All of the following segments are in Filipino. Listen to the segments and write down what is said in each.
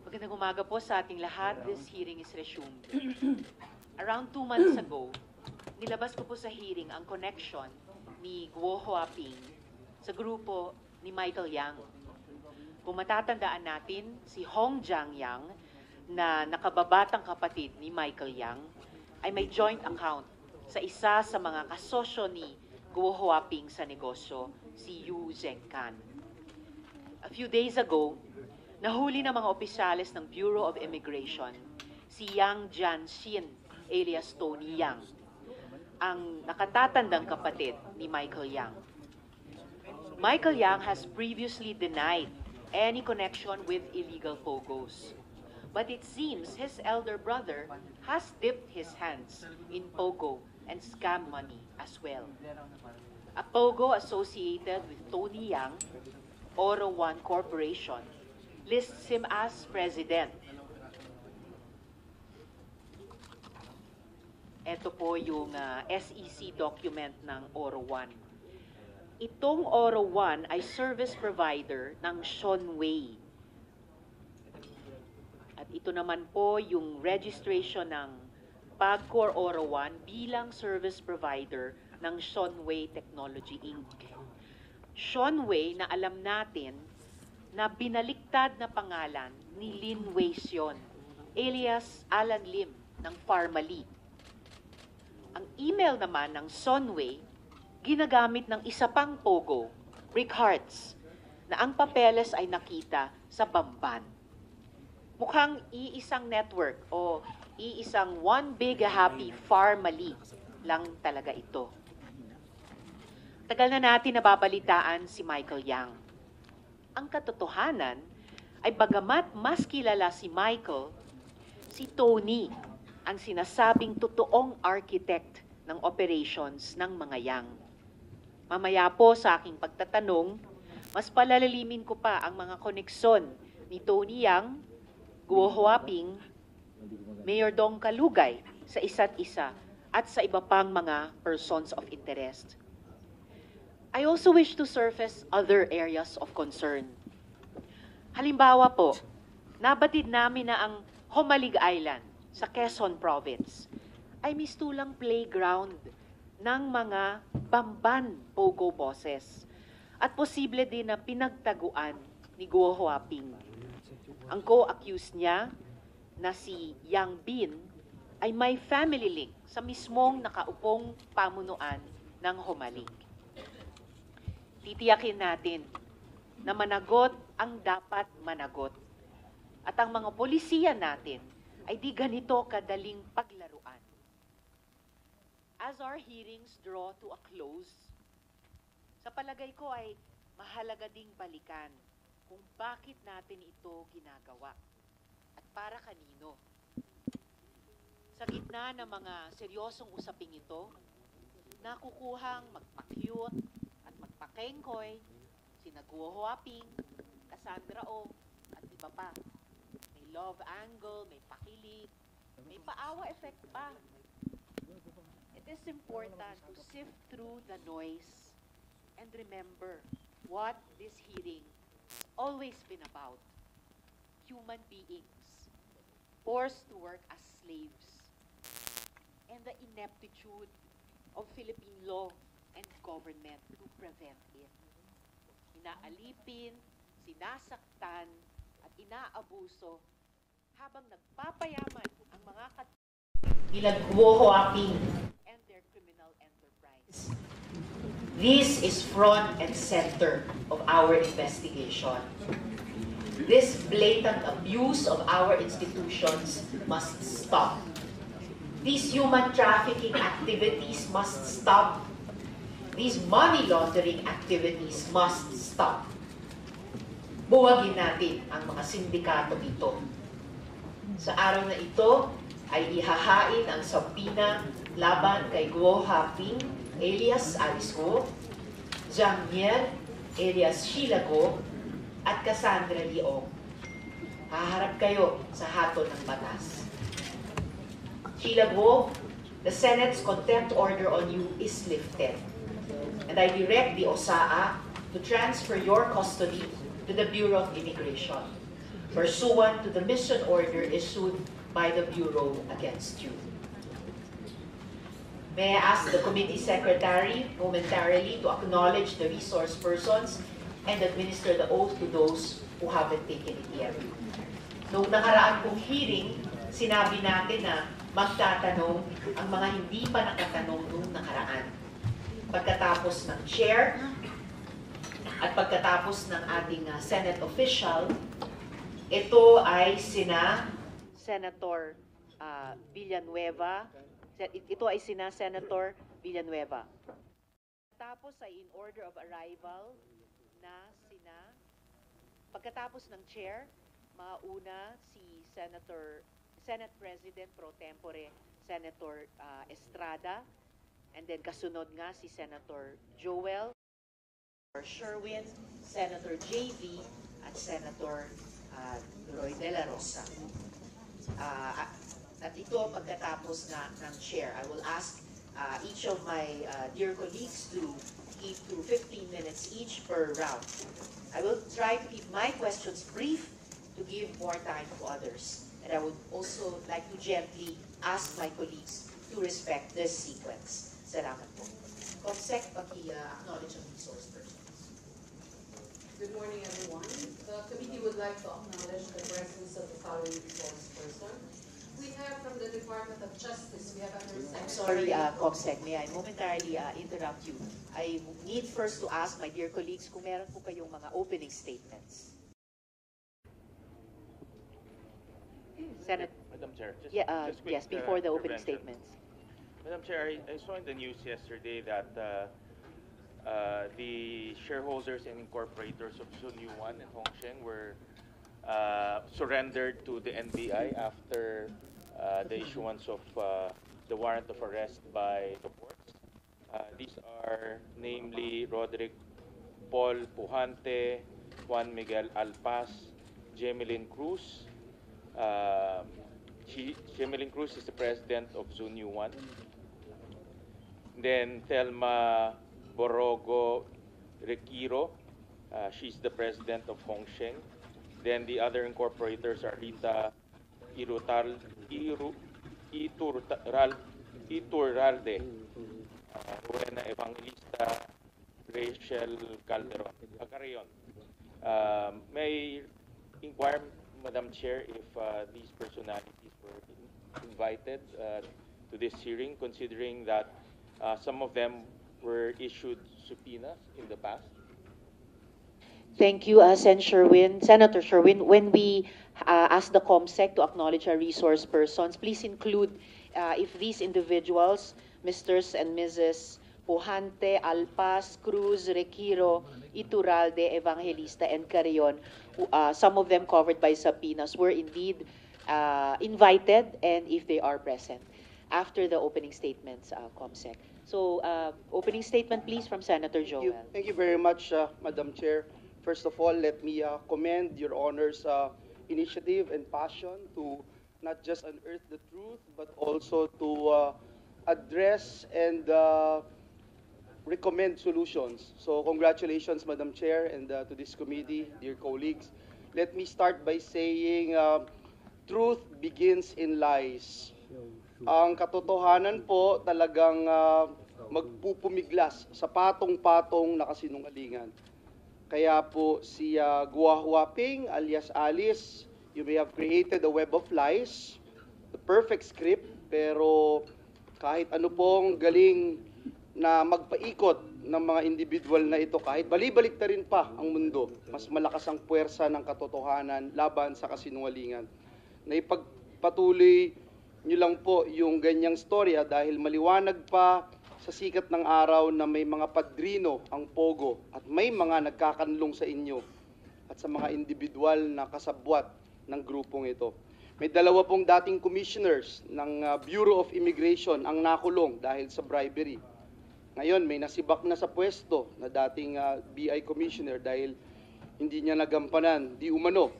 Magandang umaga po sa ating lahat. This hearing is resumed. Around 2 months ago, nilabas ko po sa hearing ang connection ni Guo Huaping sa grupo ni Michael Yang. Kung matatandaan natin, si Hong Jiangyang na nakababatang kapatid ni Michael Yang ay may joint account sa isa sa mga kasosyo ni Guo Huaping sa negosyo, si Yu Zhengkan. A few days ago, nahuli ng mga opisyales ng Bureau of Immigration si Yang Jianxin alias Tony Yang, ang nakatatandang kapatid ni Michael Yang. Michael Yang has previously denied any connection with illegal POGOs. But it seems his elder brother has dipped his hands in POGO and scam money as well. A POGO associated with Tony Yang, Oro One Corporation, lists him as president. Ito po yung SEC document ng Oro One. Itong Oro One ay service provider ng Shonway. At ito naman po yung registration ng Pagcor Oro One bilang service provider ng Shonway Technology Inc. Shonway na alam natin na binaliktad na pangalan ni Lin Weixion, alias Alan Lim ng Pharmally. Ang email naman ng Shonway, ginagamit ng isa pang POGO, Rick Hearts, na ang papeles ay nakita sa Bamban. Mukhang iisang network o iisang one big happy Pharmally lang talaga ito. Tagal na natin nababalitaan si Michael Yang. Ang katotohanan ay bagamat mas kilala si Michael, si Tony ang sinasabing totoong architect ng operations ng mga Yang. Mamaya po sa aking pagtatanong, mas palalalimin ko pa ang mga koneksyon ni Tony Yang, Guo Huaping, Mayor Dong Kalugay sa isa't isa at sa iba pang mga persons of interest. I also wish to surface other areas of concern. Halimbawa po, nabatid namin na ang Homalig Island sa Quezon Province ay mistulang playground ng mga Bamban POGO bosses at posible din na pinagtaguan ni Guo Huaping. Ang co-accused niya na si Yang Bin ay may family link sa mismong nakaupong pamunuan ng Homalig. Titiyakin natin na managot ang dapat managot. At ang mga polisiya natin ay di ganito kadaling paglaruan. As our hearings draw to a close, sa palagay ko ay mahalaga ding balikan kung bakit natin ito ginagawa at para kanino. Sa gitna ng mga seryosong usaping ito, nakukuhang magpa-cute at magpa-kengkoy, sina Guo Huaping, Cassandra O, at iba pa. May love angle, may pakilig, may paawa effect pa. It is important to sift through the noise and remember what this hearing has always been about. Human beings forced to work as slaves and the ineptitude of Philippine law and government to prevent it. Inaalipin, sinasaktan, at inaabuso habang nagpapayaman ang mga nila Guo Huaping This is front and center of our investigation. This blatant abuse of our institutions must stop. These human trafficking activities must stop. These money laundering activities must stop. Buwagin natin ang mga sindikato ito. Sa araw na ito ay ihahain ang sabina laban kay Guo Haping alias Alice Go, Jiang Miel alias Sheila Go, at Cassandra Leong. Haharap kayo sa hatol ng batas. Sheila Go, the Senate's contempt order on you is lifted. And I direct the OSAA to transfer your custody to the Bureau of Immigration, pursuant to the mission order issued by the Bureau against you. May I ask the committee secretary momentarily to acknowledge the resource persons and administer the oath to those who haven't taken it yet. Noong nakaraan kong hearing, sinabi natin na magtatanong ang mga hindi pa nakatanong noong nakaraan. Pagkatapos ng chair at pagkatapos ng ating Senate official, ito ay sina Senator Villanueva. Ito ay sina Senator Villanueva. Tapos ay in order of arrival na sina, pagkatapos ng chair, mauna si Senate President Pro Tempore, Senator Estrada, and then kasunod nga si Senator Joel, Sherwin, Senator JV, at Senator Roy De La Rosa. At ito pagkatapos ng chair, I will ask each of my dear colleagues to keep to 15 minutes each per round. I will try to keep my questions brief to give more time to others. And I would also like to gently ask my colleagues to respect this sequence. Salamat po. Comsec, paki-acknowledge ang resource persons. Good morning, everyone. The committee would like to acknowledge the presence of the following resource person. We have from the Department of Justice, we have I'm sorry, Comsec, may I momentarily interrupt you. I need first to ask my dear colleagues kung meron po kayong mga opening statements. Senate, Madam Chair, just quick, yes, before the opening intervention. statements. Madam Chair, I saw in the news yesterday that the shareholders and incorporators of Zunyu One and Hongsheng were surrendered to the NBI after the issuance of the warrant of arrest by the courts. These are namely Roderick Paul Pujante, Juan Miguel Alpaz, Jemelyn Cruz. Jemelyn Cruz is the president of Zunyu One. Then Thelma Borogo Requiro, she's the president of Hongsheng. Then the other incorporators are Rita Iturralde, Rowena Evangelista, Rachel Calderon, Carrion. May I inquire, Madam Chair, if these personalities were invited to this hearing, considering that some of them were issued subpoenas in the past? Thank you, Senator Sherwin. When we ask the COMSEC to acknowledge our resource persons, please include if these individuals, Mr. and Mrs. Pujante, Alpaz, Cruz, Requiro, Iturralde, Evangelista, and Carrion, some of them covered by subpoenas, were indeed invited, and if they are present, after the opening statements, COMSEC. So, opening statement, please, from Senator Joel. Thank you very much, Madam Chair. First of all, let me commend Your Honor's initiative and passion to not just unearth the truth, but also to address and recommend solutions. So congratulations, Madam Chair, and to this committee, dear colleagues. Let me start by saying truth begins in lies. Ang katotohanan po talagang magpupumiglas sa patong-patong na kasinungalingan. Kaya po si Guo Huaping alias Alice, you may have created a web of lies, the perfect script, pero kahit ano pong galing na magpaikot ng mga individual na ito kahit balibalik na rin pa ang mundo, mas malakas ang puwersa ng katotohanan laban sa kasinungalingan. Na ipagpatuloy nyo lang po yung ganyang storya dahil maliwanag pa sa sikat ng araw na may mga padrino ang Pogo at may mga nagkakanlong sa inyo at sa mga individual na kasabwat ng grupong ito. May dalawa pong dating commissioners ng Bureau of Immigration ang nakulong dahil sa bribery. Ngayon, may nasibak na sa pwesto na dating BI commissioner dahil hindi niya nagampanan, di umano,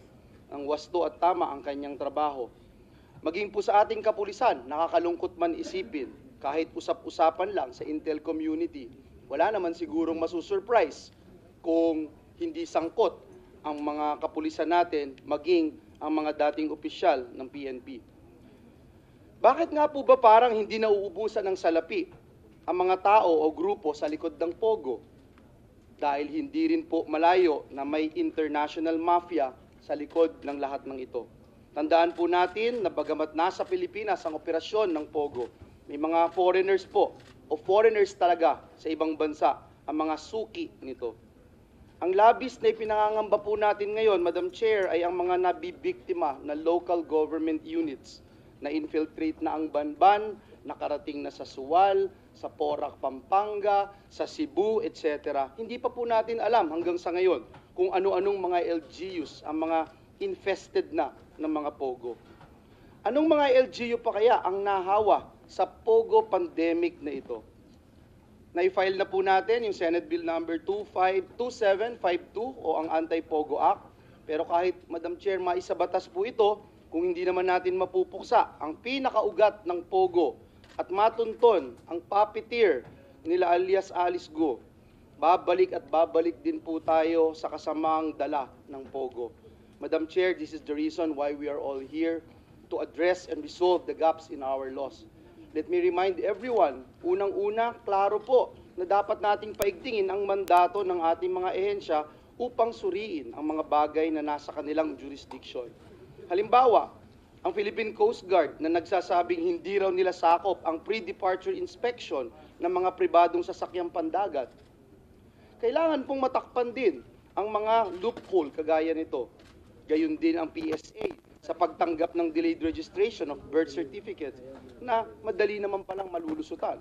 ang wasto at tama ang kanyang trabaho. Maging po sa ating kapulisan, nakakalungkot man isipin, kahit usap-usapan lang sa Intel community, wala naman sigurong masusurprise kung hindi sangkot ang mga kapulisan natin, maging ang mga dating opisyal ng PNP. Bakit nga po ba parang hindi nauubusan ng salapi ang mga tao o grupo sa likod ng Pogo? Dahil hindi rin po malayo na may international mafia sa likod ng lahat ng ito. Tandaan po natin na bagamat nasa Pilipinas ang operasyon ng Pogo, may mga foreigners po o foreigners talaga sa ibang bansa ang mga suki nito. Ang labis na ipinangangamba po natin ngayon, Madam Chair, ay ang mga nabibiktima na local government units na infiltrate na ang Banban, nakarating na sa Suwal, sa Porac, Pampanga, sa Cebu, etc. Hindi pa po natin alam hanggang sa ngayon kung ano-anong mga LGUs ang mga infested na ng mga Pogo. Anong mga LGU pa kaya ang nahawa sa Pogo pandemic na ito? Na-file na po natin yung Senate Bill number 2752 o ang Anti-Pogo Act. Pero kahit, Madam Chair, maisabatas po ito, kung hindi naman natin mapupuksa ang pinakaugat ng Pogo at matunton ang puppeteer nila alias Alice Go, babalik at babalik din po tayo sa kasamang dala ng Pogo. Madam Chair, this is the reason why we are all here to address and resolve the gaps in our laws. Let me remind everyone, unang-una, klaro po na dapat nating paigtingin ang mandato ng ating mga ehensya upang suriin ang mga bagay na nasa kanilang jurisdiction. Halimbawa, ang Philippine Coast Guard na nagsasabing hindi raw nila sakop ang pre-departure inspection ng mga pribadong sasakyang pandagat. Kailangan pong matakpan din ang mga loophole kagaya nito. Gayon din ang PSA sa pagtanggap ng delayed registration of birth certificates na madali naman palang malulusutan.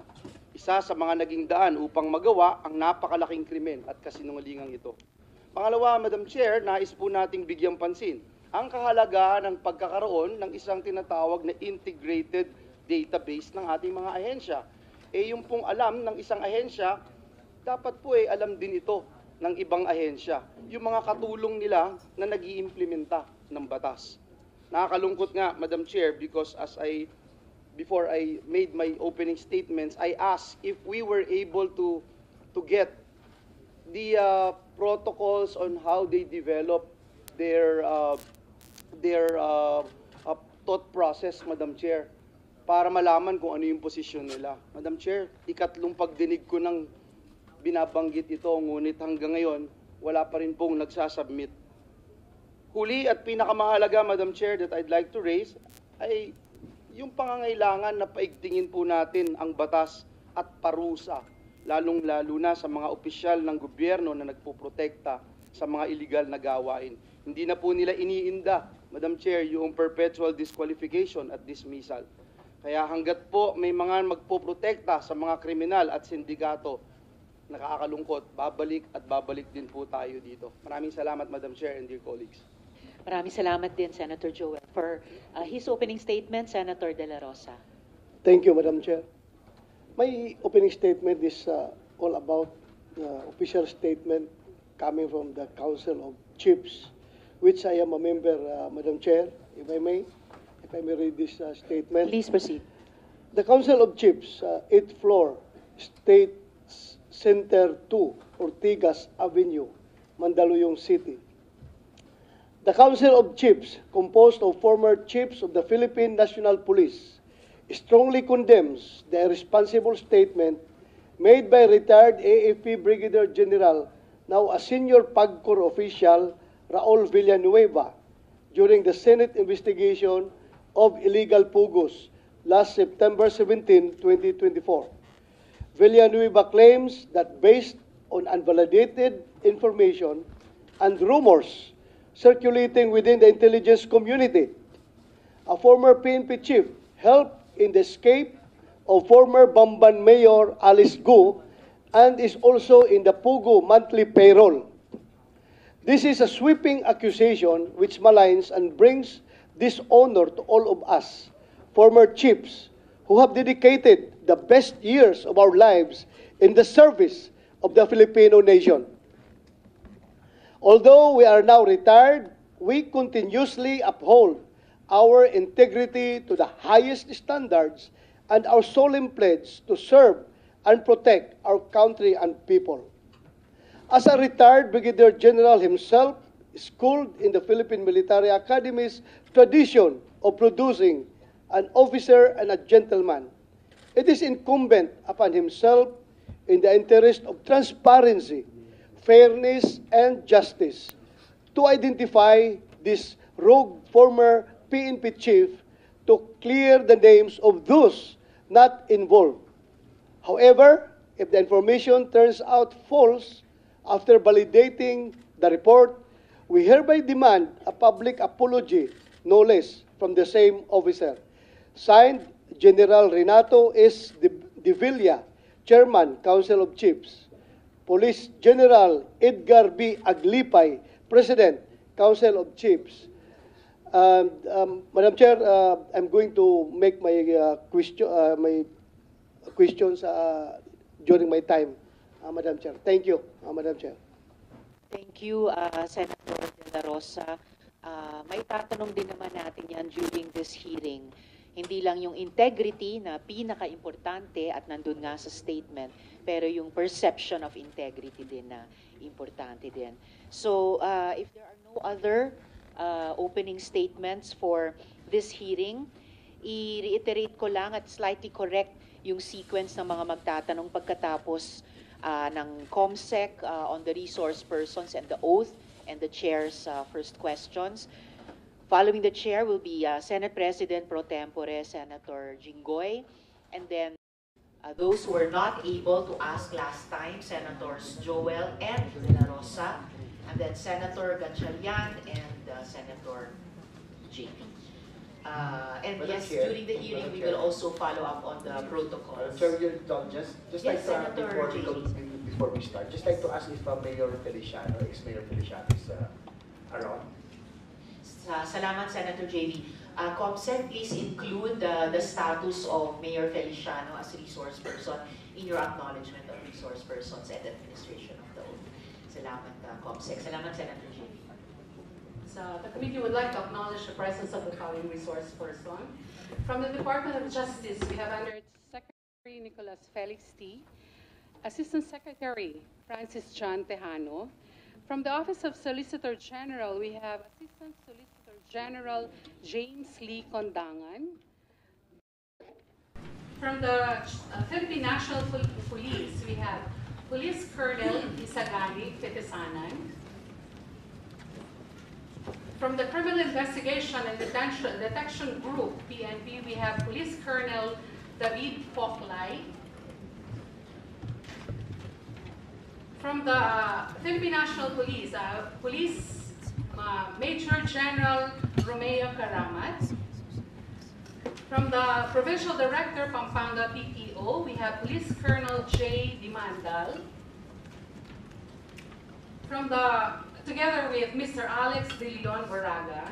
Isa sa mga naging daan upang magawa ang napakalaking krimen at kasinungalingang ito. Pangalawa, Madam Chair, nais po nating bigyang pansin ang kahalagahan ng pagkakaroon ng isang tinatawag na integrated database ng ating mga ahensya. Yung pong alam ng isang ahensya, dapat po alam din ito ng ibang ahensya. Yung mga katulong nila na nag-iimplementa ng batas. Nakakalungkot nga, Madam Chair, because before I made my opening statements, I asked if we were able to get the protocols on how they develop their thought process, Madam Chair, para malaman kung ano yung posisyon nila. Madam Chair, ikatlong pagdinig ko ng binabanggit ito, ngunit hanggang ngayon, wala pa rin pong nagsasubmit. Huli at pinakamahalaga, Madam Chair, that I'd like to raise ay yung pangangailangan na paigtingin po natin ang batas at parusa, lalong-lalo na sa mga opisyal ng gobyerno na nagpoprotekta sa mga iligal na gawain. Hindi na po nila iniinda, Madam Chair, yung perpetual disqualification at dismissal. Kaya hanggat po may mga magpoprotekta sa mga kriminal at sindikato, nakakalungkot, babalik at babalik din po tayo dito. Maraming salamat, Madam Chair and dear colleagues. Maraming salamat din, Senator Joel. For his opening statement, Senator De La Rosa. Thank you, Madam Chair. My opening statement is all about the official statement coming from the Council of Chiefs, which I am a member, Madam Chair, if I may read this statement. Please proceed. The Council of Chiefs, 8th floor, State Center 2, Ortigas Avenue, Mandaluyong City. The Council of Chiefs, composed of former chiefs of the Philippine National Police, strongly condemns the irresponsible statement made by retired AFP Brigadier General, now a senior PAGCOR official, Raul Villanueva, during the Senate investigation of illegal pugos last September 17, 2024. Villanueva claims that based on unvalidated information and rumors circulating within the intelligence community, a former PNP chief helped in the escape of former Bamban Mayor Alice Gu and is also in the Pugo monthly payroll. This is a sweeping accusation which maligns and brings dishonor to all of us, former chiefs, who have dedicated the best years of our lives in the service of the Filipino nation. Although we are now retired, we continuously uphold our integrity to the highest standards and our solemn pledge to serve and protect our country and people. As a retired Brigadier General himself, schooled in the Philippine Military Academy's tradition of producing an officer and a gentleman, it is incumbent upon himself, in the interest of transparency, fairness, and justice, to identify this rogue former PNP chief to clear the names of those not involved. However, if the information turns out false, after validating the report, we hereby demand a public apology, no less, from the same officer. Signed, General Renato S. De Villa, Chairman, Council of Chiefs. Police General Edgar B. Aglipay, President, Council of Chiefs. Madam Chair, I'm going to make my questions during my time, Madam Chair. Thank you, Madam Chair. Thank you, Senator De La Rosa. May tatanong din naman natin yan during this hearing. Hindi lang yung integrity na pinaka-importante at nandun nga sa statement, pero yung perception of integrity din na importante din. So, if there are no other opening statements for this hearing, i-reiterate ko lang at slightly correct yung sequence ng mga magtatanong pagkatapos ng COMSEC on the resource persons and the oath and the chair's first questions. Following the chair will be Senate President Pro Tempore, Senator Jinggoy, and then those who were not able to ask last time, Senators Joel and De La Rosa, and then Senator Gatchalian and Senator JP. And Madam yes, Chair, during the hearing, Madam we Chair. will also follow up on the protocols. Sir, just Yes, like Senator before we start, just like to ask if Mayor Feliciano, ex-Mayor Feliciano is around. Salamat, Senator JV. COMSEC, please include the status of Mayor Feliciano as resource person in your acknowledgement of resource persons and administration of the oath. Salamat, COMSEC. Salamat, Senator JV. So the committee would like to acknowledge the presence of the following resource person. From the Department of Justice, we have under Secretary Nicholas Felix T., Assistant Secretary Francis John Tejano. From the Office of Solicitor General, we have Assistant Solicitor General James Lee Condangan. From the Philippine National Police, we have Police Colonel Isagani Petesanan. From the Criminal Investigation and Detection Group, PNP, we have Police Colonel David Poclay. From the Philippine National Police, Major General Romeo Karamat. From the Provincial Director, Pampanga PPO, we have Police Colonel J. Dimandal. Together with Mr. Alex De Leon Baraga.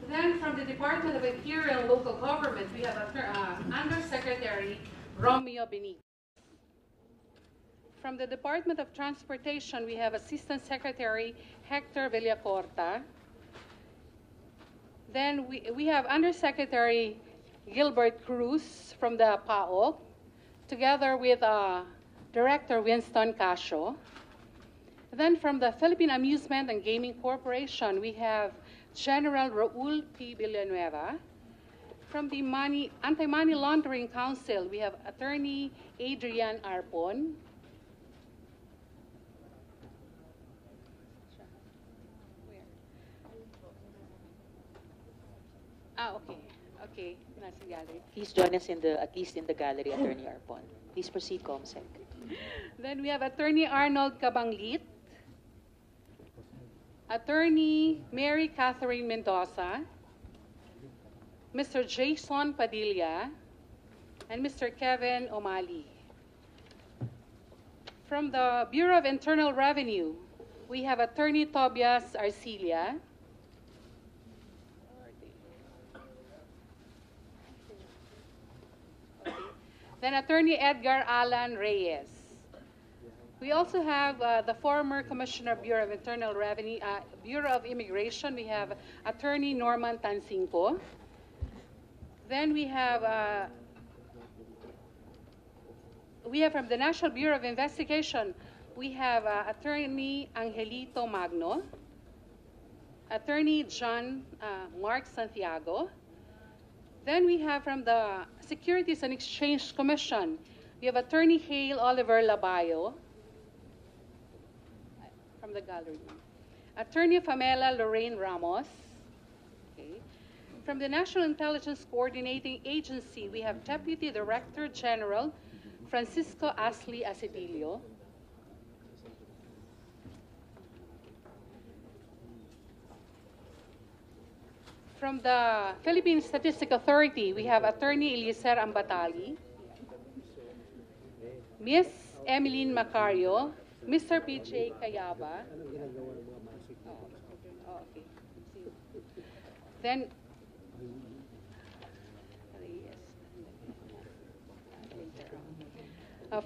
Then from the Department of Interior and Local Government, we have Undersecretary Romeo Benitez. From the Department of Transportation, we have Assistant Secretary Hector Villacorta. Then we have Undersecretary Gilbert Cruz from the PAO, together with Director Winston Casio. Then from the Philippine Amusement and Gaming Corporation, we have General Raul P. Villanueva. From the Anti-Money Laundering Council, we have Attorney Adrian Arpon. Okay, nasa gallery. Please join us at least in the gallery, Attorney Arpon. Please proceed, Comsec. Then we have Attorney Arnold Cabanglit, Attorney Mary Catherine Mendoza, Mr. Jason Padilla, and Mr. Kevin O'Malley. From the Bureau of Internal Revenue, we have Attorney Tobias Arcilia, then Attorney Edgar Alan Reyes. We also have the former Commissioner of Bureau of Internal Revenue, Bureau of Immigration. We have Attorney Norman Tansinco. Then we have from the National Bureau of Investigation, we have Attorney Angelito Magno, Attorney John Mark Santiago. Then we have from the Securities and Exchange Commission, we have Attorney Hale Oliver Labayo from the gallery. Attorney Pamela Lorraine Ramos. Okay. From the National Intelligence Coordinating Agency, we have Deputy Director General Francisco Ashley Asedillo. From the Philippine Statistic Authority, we have Attorney Eliezer Ambatali, Miss Emeline Macario, Mr. PJ Cayaba. Okay. Then,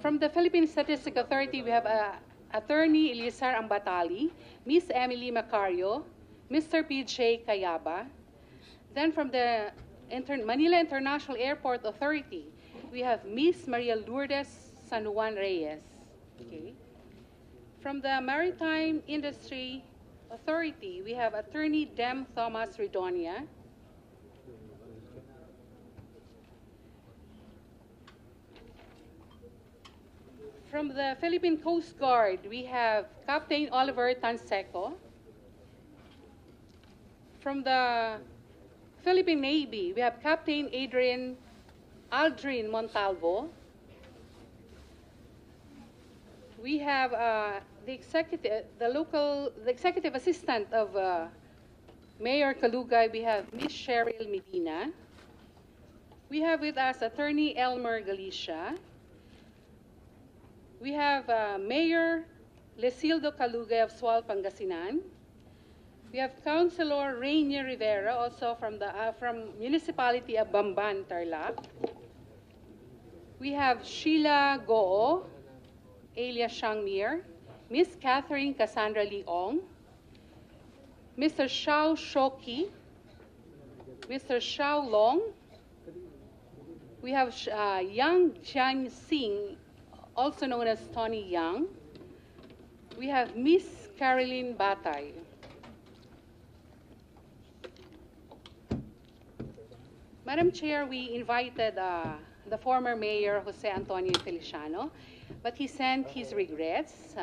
from the Philippine Statistic Authority, we have Attorney Eliezer Ambatali, Miss Emily Macario, Mr. PJ Cayaba. Then from the Manila International Airport Authority, we have Miss Maria Lourdes San Juan Reyes. Okay. From the Maritime Industry Authority, we have Attorney Dem Thomas Redonia. From the Philippine Coast Guard, we have Captain Oliver Tanseco. From the Philippine Navy, we have Captain Aldrin Montalvo. We have the executive assistant of Mayor Kalugay. We have Miss Cheryl Medina. We have with us Attorney Elmer Galicia. We have Mayor Lesildo Kalugay of Sual, Pangasinan. We have Councilor Rainier Rivera, also from Municipality of Bamban, Tarlac. We have Sheila Goo, alias Shangmir, Miss Catherine Cassandra Leong, Mr. Shao Shoki, Mr. Shao Long. We have Yang Jian Sing, also known as Tony Yang. We have Miss Caroline Batay. Madam Chair, we invited the former Mayor Jose Antonio Feliciano, but he sent his regrets,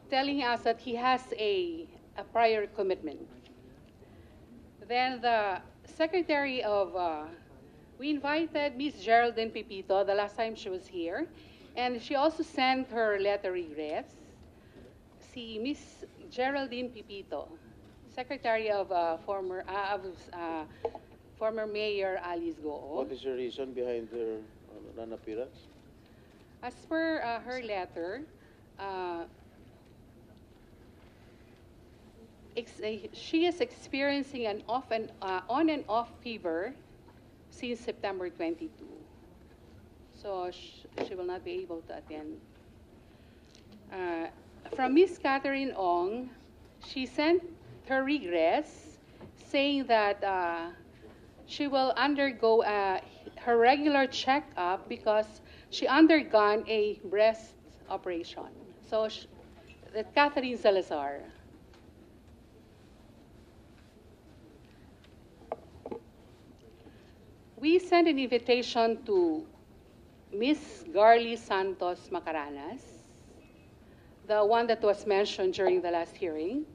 telling us that he has a prior commitment. Then the Secretary of, we invited Ms. Geraldine Pipito the last time she was here, and she also sent her letter regrets. See, Ms. Geraldine Pipito, Secretary of former Mayor Alice Goo. What is the reason behind her non-appearance? As per her letter, she is experiencing an on and off fever since September 22. So she will not be able to attend. From Miss Catherine Ong, she sent her regrets, saying that she will undergo her regular checkup because she undergone a breast operation. So, Catherine Salazar. We sent an invitation to Miss Garly Santos Macaranas, the one that was mentioned during the last hearing.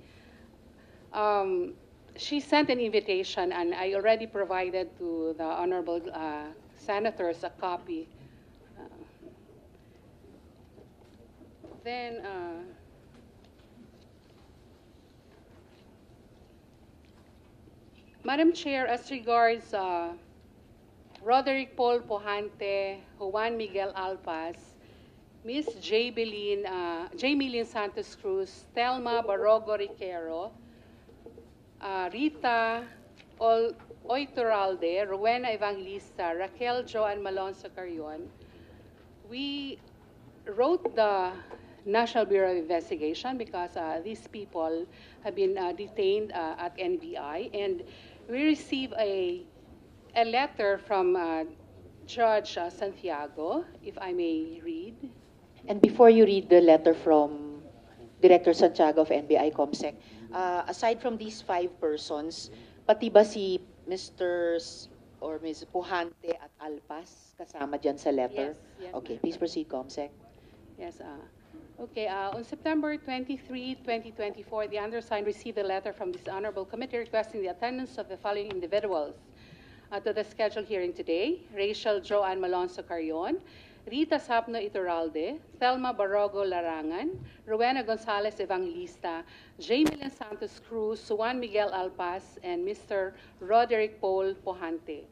she sent an invitation, and I already provided to the honorable senators a copy. Then, Madam Chair, as regards Roderick Paul Pujante, Juan Miguel Alpas, Miss Jaylene Santos Cruz, Telma Barogo Riquero, Rita Oiturralde, Rowena Evangelista, Raquel Joan Malonzo Carrion, we wrote the National Bureau of Investigation because these people have been detained at NBI, and we received a letter from Judge Santiago, if I may read. And before you read the letter from Director Santiago of NBI COMSEC, aside from these 5 persons, pati ba si Mr. or Ms. Pujante at Alpas kasama dyan sa letter? Yes, Okay, ma'am. please proceed, COMSEC. Yes. Okay. On September 23, 2024, the undersigned received a letter from this honorable committee requesting the attendance of the following individuals to the scheduled hearing today: Rachel Joan Malonzo Carrion, Rita Sapno Iturralde, Thelma Barogo Larangan, Rowena Gonzalez Evangelista, Jaylene Santos Cruz, Juan Miguel Alpas, and Mr. Roderick Paul Pujante.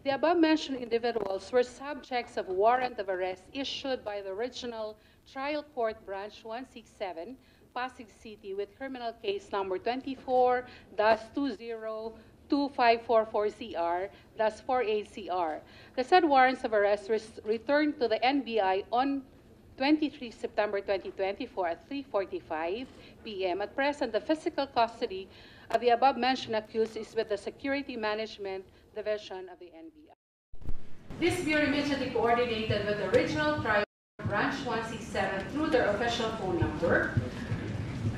The above-mentioned individuals were subjects of warrant of arrest issued by the Regional Trial Court Branch 167, Pasig City, with criminal case number 24-202544CR-48CR. The said warrants of arrest returned to the NBI on 23 September 2024 at 3:45 p.m. At present, the physical custody of the above-mentioned accused is with the Security Management Division of the NBI. This Bureau immediately coordinated with the Regional Trial Branch 167 through their official phone number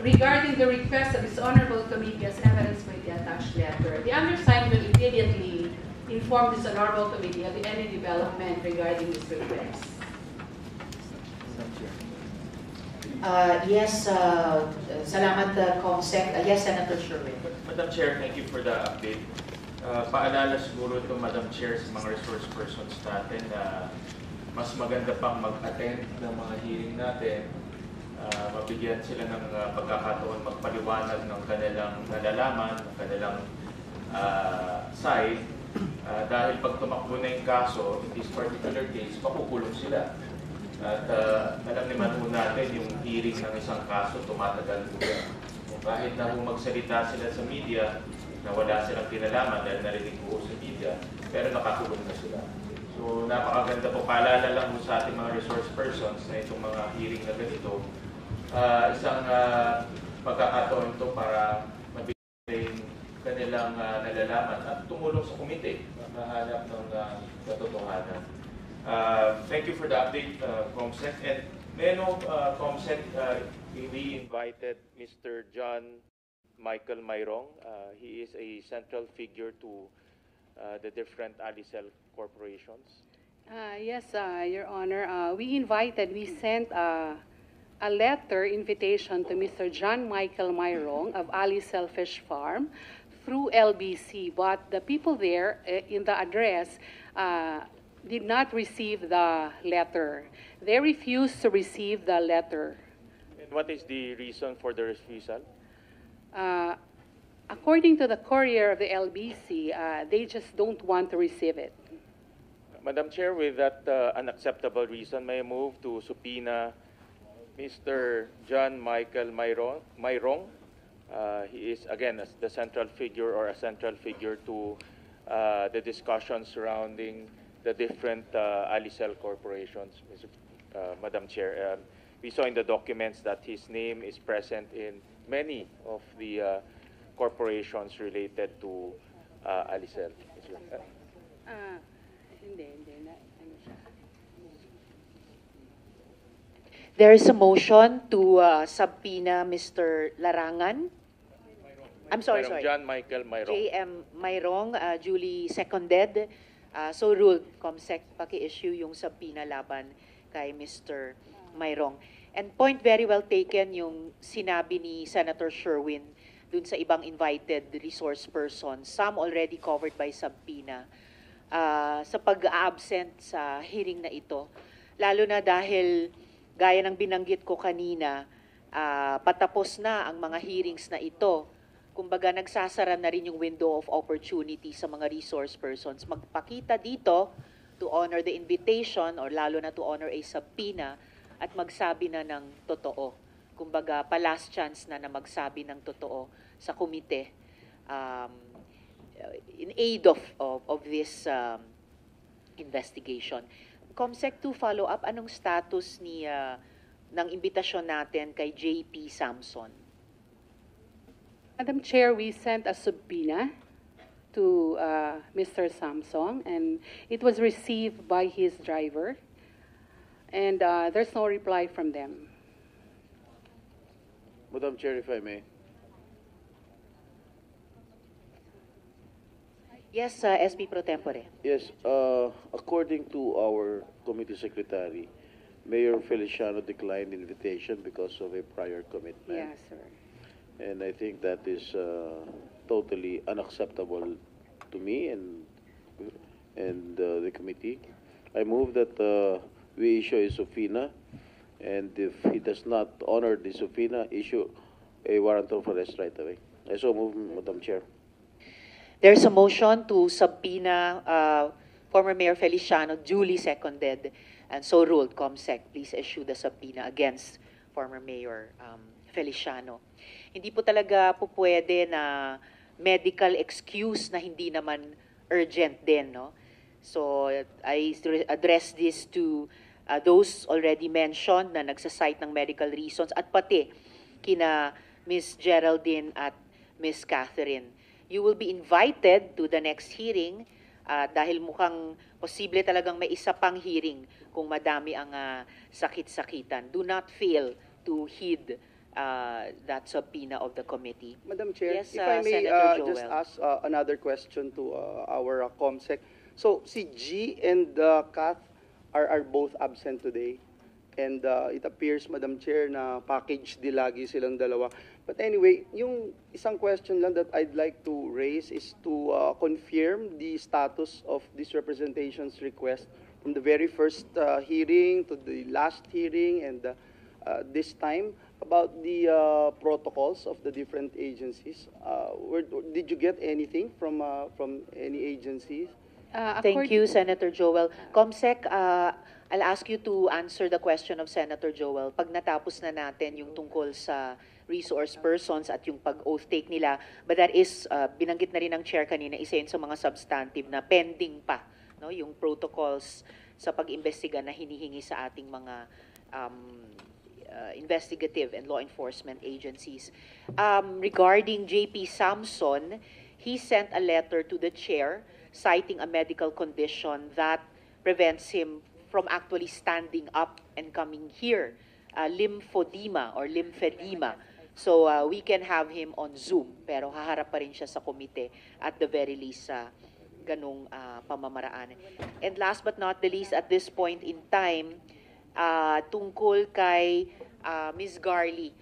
regarding the request of this honorable committee as evidence by the attached letter. The undersigned will immediately inform this honorable committee of any development regarding this request. Yes, salamat, COMSEC. Yes, Senator Sherwin. Madam Chair, thank you for the update. Paalala siguro ito, Madam Chair, sa mga resource persons natin na mas maganda pang mag-attend ng mga hearing natin, mabigyan sila ng pagkakataon magpaliwanag ng kanilang nalalaman, ng kanilang side, dahil pag tumakbo na yung kaso, in this particular case, makukulong sila. At alam naman po natin, yung hearing ng isang kaso, tumatagal po yan. Kahit na kung magsalita sila sa media, na wala silang kinalaman dahil narinig po sa media, pero nakakulong na sila. So, napakaganda po. Paalala lang po sa ating mga resource persons na itong mga hearing na ganito, isang pagkakataon ito para mabigay kanilang nalalaman at tumulong sa komite na mahanap ng katotohanan. Thank you for the update, COMSEC. And COMSEC, we invited Mr. John Michael Mayrong. He is a central figure to the different Alicel corporations. Yes, Your Honor. We sent a letter invitation to Mr. John Michael Mayrong of Alicel Fish Farm through LBC, but the people there in the address did not receive the letter. They refused to receive the letter. And what is the reason for the refusal? According to the courier of the LBC, they just don't want to receive it. Madam Chair, with that unacceptable reason, may I move to subpoena Mr. John Michael Mayrong. He is, again, as the central figure or a central figure to the discussion surrounding the different Alicel corporations. Madam Chair, we saw in the documents that his name is present in many of the corporations related to Alicel. There is a motion to subpoena Mr. Larangan. I'm sorry. John Michael Mayrong. J.M. Mayrong, duly seconded. So ruled, COMSEC, paki-issue yung subpoena laban kay Mr. Mayrong. And point very well taken yung sinabi ni Senator Sherwin dun sa ibang invited resource persons, some already covered by subpoena, sa pag-absent sa hearing na ito. Lalo na dahil, gaya ng binanggit ko kanina, patapos na ang mga hearings na ito. Kumbaga, nagsasara na rin yung window of opportunity sa mga resource persons. Magpakita dito to honor the invitation or lalo na to honor a subpoena at magsabi na ng totoo. Kumbaga, pa-last chance na magsabi ng totoo sa komite in aid of this investigation. COMSEC, to follow up, anong status ng imbitasyon natin kay JP Samson? Madam Chair, we sent a subpoena to Mr. Samsung, and it was received by his driver, and there's no reply from them. Madam Chair, if I may. Yes, SB Pro Tempore. Yes, according to our committee secretary, Mayor Feliciano declined the invitation because of a prior commitment. Yes, sir. And I think that is totally unacceptable to me and the committee. I move that we issue a subpoena, and if he does not honor the subpoena, issue a warrant of arrest right away. I so move, Madam Chair. There's a motion to subpoena former Mayor Feliciano, duly seconded, and so ruled. COMSEC, please issue the subpoena against former Mayor Feliciano. Hindi po talaga po pwede na medical excuse na hindi naman urgent din, no? So, I address this to those already mentioned na nagsasite ng medical reasons at pati kina Ms. Geraldine at Ms. Catherine. You will be invited to the next hearing dahil mukhang posible talagang may isa pang hearing kung madami ang sakit-sakitan. Do not fail to heed that subpoena of the committee. Madam Chair, Yes, if I may Senator Joel. just ask another question to our COMSEC. So, si G and Kath are both absent today. And it appears, Madam Chair, na package di lagi silang dalawa. But anyway, yung isang question lang that I'd like to raise is to confirm the status of this representation's request from the very first hearing to the last hearing and this time about the protocols of the different agencies. Did you get anything from any agencies? Thank you, Senator Joel. COMSEC, I'll ask you to answer the question of Senator Joel pag natapos na natin yung tungkol sa resource persons at yung pag-oath take nila. But that is, binanggit na rin ng chair kanina, isa yun sa mga substantive na pending pa, no? Yung protocols sa pag-imbestiga na hinihingi sa ating mga investigative and law enforcement agencies. Regarding JP Samson, he sent a letter to the chair citing a medical condition that prevents him from actually standing up and coming here, lymphedema or lymphedema. So we can have him on Zoom, pero haharap pa rin siya sa komite at the very least sa ganung pamamaraan. And last but not the least, at this point in time, tungkol kay Ms. Garly,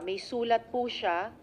may sulat po siya